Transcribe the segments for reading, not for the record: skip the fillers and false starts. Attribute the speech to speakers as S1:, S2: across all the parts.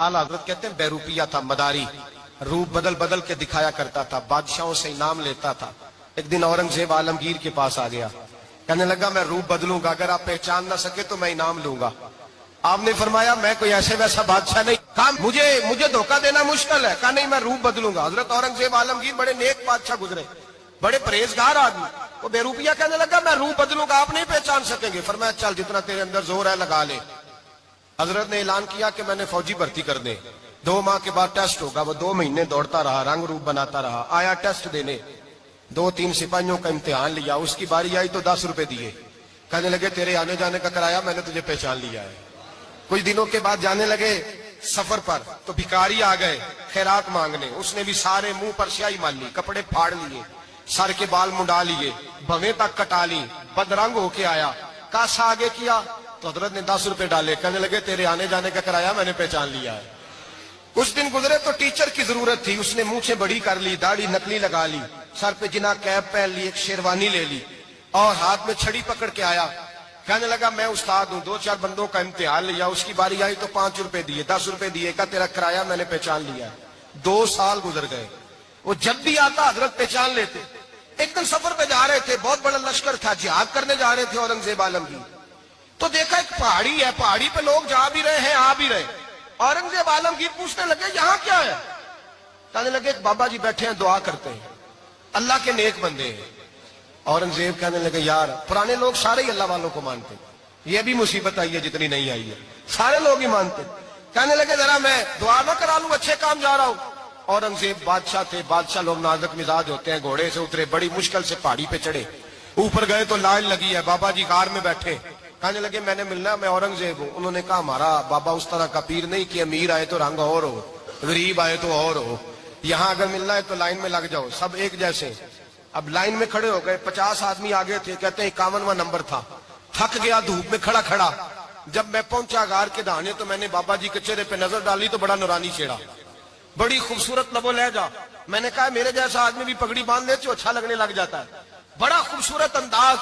S1: आला हजरत कहते हैं बेरूपिया था, मदारी, रूप बदल बदल के दिखाया करता था, बादशाहों से इनाम लेता था। एक दिन औरंगजेब आलमगीर के पास आ गया, कहने लगा मैं रूप बदलूंगा, अगर आप पहचान ना सके तो मैं इनाम लूंगा। आपने फरमाया मैं कोई ऐसे वैसा बादशाह नहीं, कहा मुझे धोखा देना मुश्किल है, कहा नहीं मैं रूप बदलूंगा। हजरत औरंगजेब आलमगीर बड़े नेक बादशाह गुजरे, बड़े परहेजगार आदमी, वो बेरूपिया कहने लगा मैं रूप बदलूंगा, आप नहीं पहचान सकेंगे। फरमाया चल जितना तेरे अंदर जोर है लगा ले। हजरत ने ऐलान किया कि मैंने फौजी भर्ती कर दे, 2 माह के बाद टेस्ट होगा। वो 2 महीने दौड़ता रहा, रंग रूप बनाता रहा, आया टेस्ट देने, 2-3 सिपाहियों का इम्तिहान लिया, उसकी बारी आई तो 10 रुपए दिए, कहने लगे तेरे आने जाने का कराया, मैंने तुझे पहचान लिया है। कुछ दिनों के बाद जाने लगे सफर पर, तो भिखारी आ गए खैरात मांगने, उसने भी सारे मुंह पर स्याही मार ली, कपड़े फाड़ लिए, सर के बाल मुंडा लिए, भवें तक कटा ली, बदरंग होके आया, कासा आगे किया तो हजरत ने 10 रुपए डाले, कहने लगे तेरे आने जाने का कराया, मैंने पहचान लिया है। कुछ दिन गुजरे तो टीचर की जरूरत थी, उसने मूछें बड़ी कर ली, दाढ़ी नकली लगा ली, सर पे जिना कैप पहन ली, एक शेरवानी ले ली और हाथ में छड़ी पकड़ के आया, कहने लगा मैं उस्ताद हूं। 2-4 बंदों का इम्तिहान लिया, उसकी बारी आई तो 5 रुपए दिए, 10 रुपए दिए, का तेरा कराया मैंने पहचान लिया है। 2 साल गुजर गए, वो जब भी आता हजरत पहचान लेते। एक दिन सफर पे जा रहे थे, बहुत बड़ा लश्कर था, जिहाद करने जा रहे थे औरंगजेब आलमगीर, तो देखा एक पहाड़ी है, पहाड़ी पे लोग जा भी रहे हैं आ भी रहे। औरंगजेब आलमगीर पूछने लगे यहाँ क्या है, कहने लगे बाबा जी बैठे हैं दुआ करते हैं, अल्लाह के नेक बंदे हैं। औरंगजेब कहने लगे यार पुराने लोग सारे ही अल्लाह वालों को मानते, ये भी मुसीबत आई है जितनी नहीं आई है, सारे लोग ही मानते। कहने लगे जरा मैं दुआ ना करा लूं, अच्छे काम जा रहा हूं। औरंगजेब बादशाह थे, बादशाह लोग नाजुक मिजाज होते हैं, घोड़े से उतरे, बड़ी मुश्किल से पहाड़ी पे चढ़े, ऊपर गए तो लाइन लगी है, बाबा जी कार में बैठे, कहने लगे मैंने मिलना, मैं औरंगजेब हूं। उन्होंने कहा हमारा बाबा उस तरह का पीर नहीं कि अमीर आए तो रंग और हो, गरीब आए तो और हो, यहाँ अगर मिलना है तो लाइन में लग जाओ, सब एक जैसे। अब लाइन में खड़े हो गए, 50 आदमी आगे थे, कहते हैं 51वां नंबर था। थक गया धूप में खड़ा खड़ा, जब मैं पहुंचा गार के दाने तो मैंने बाबा जी के चेहरे पे नजर डाली तो बड़ा नूरानी चेहरा, बड़ी खूबसूरत लबो लहजा। मैंने कहा मेरे जैसा आदमी भी पगड़ी बांध ले तो अच्छा लगने लग जाता है, बड़ा खूबसूरत अंदाज।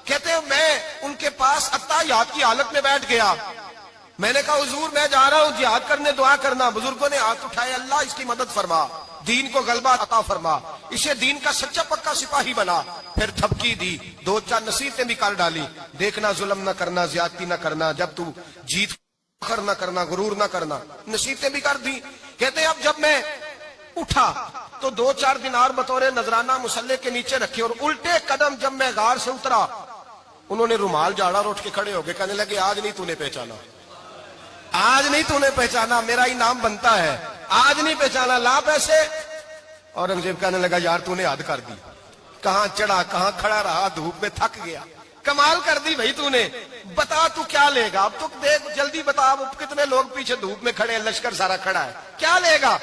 S1: कहते हैं मैं उनके पास अत्ताहियात की हालत में बैठ गया, मैंने कहा हुजूर मैं जा रहा हूं जिहाद करने, दुआ करना। बुजुर्गों ने हाथ उठाए, अल्लाह इसकी मदद फरमा, दीन को गलबा अता फरमा, इसे दीन का सच्चा पक्का सिपाही बना। फिर थपकी दी, 2-4 नसीहतें भी कर डाली, देखना जुल्म न करना, ज्यादती न करना, जब तू जीत फखर न करना, गुरूर न करना, नसीहतें भी कर दी। कहते हैं अब जब मैं उठा तो 2-4 दिनार बतौरे नजराना मुसल्ले के नीचे रखे, और उल्टे कदम जब मैं गार से उतरा उन्होंने रुमाल झाड़ा और उठ के खड़े हो गए, कहने लगे आज नहीं तूने पहचाना, आज नहीं तूने पहचाना, मेरा इनाम बनता है, आज नहीं पहचाना, ला पैसे। औरंगजेब कहने लगा यार तूने हद कर दी, कहां चढ़ा कहां खड़ा रहा, धूप में थक गया, कमाल कर दी भाई तूने, बता तू क्या लेगा, अब तू देख जल्दी बता, अब कितने लोग पीछे धूप में खड़े हैं, लश्कर सारा खड़ा है, क्या लेगा।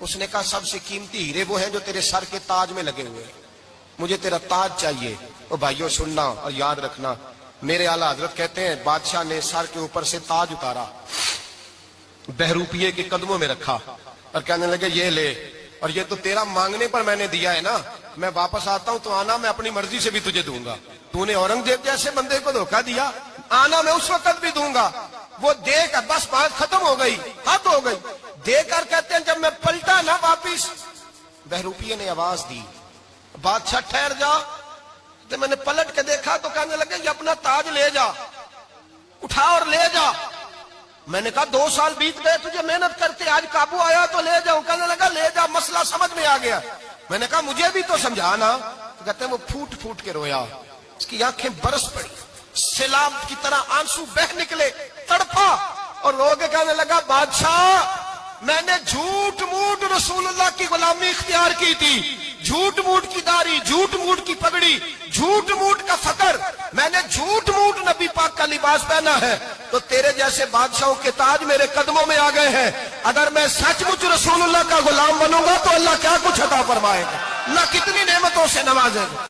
S1: उसने कहा सबसे कीमती हीरे वो हैं जो तेरे सर के ताज में लगे हुए हैं, मुझे तेरा ताज चाहिए। ओ भाइयों सुनना और याद रखना, मेरे आला हजरत कहते हैं बादशाह ने सर के ऊपर से ताज उतारा, बहरूपिये के कदमों में रखा और कहने लगे ये ले, और ये तो तेरा मांगने पर मैंने दिया है ना, मैं वापस आता हूं तो आना मैं अपनी मर्जी से भी तुझे दूंगा, तूने औरंगजेब जैसे बंदे को धोखा दिया, आना मैं उस वक्त भी दूंगा। वो देकर बस बात खत्म हो गई, हद हो गई। देकर कहते हैं जब मैं पलटा ना वापिस, बहरूपिये ने आवाज दी बादशाह ठहर जा, तो मैंने पलट के देखा तो कहने लगे ये अपना ताज ले जा, उठा और ले जा। मैंने कहा 2 साल बीत गए तुझे मेहनत करते, आज काबू आया तो ले जाऊं, कहने लगा ले जा, मसला समझ में आ गया। मैंने कहा मुझे भी तो समझाना, तो कहते हैं वो फूट फूट के रोया, उसकी आंखें बरस पड़ी, सैलाब की तरह आंसू बह निकले, तड़पा और रो के कहने लगा बादशाह मैंने झूठ मूठ रसूलुल्लाह की गुलामी इख्तियार की थी, झूठ मूठ की दाढ़ी, झूठ मूठ की पगड़ी, झूठ मूठ का फकर, मैंने झूठ मूठ नबी पाक का लिबास पहना है, तो तेरे जैसे बादशाहों के ताज मेरे कदमों में आ गए हैं। अगर मैं सचमुच रसूलुल्लाह का गुलाम बनूंगा तो अल्लाह क्या कुछ अता फरमाएगा, अल्लाह कितनी नेमतों से नवाजेगा।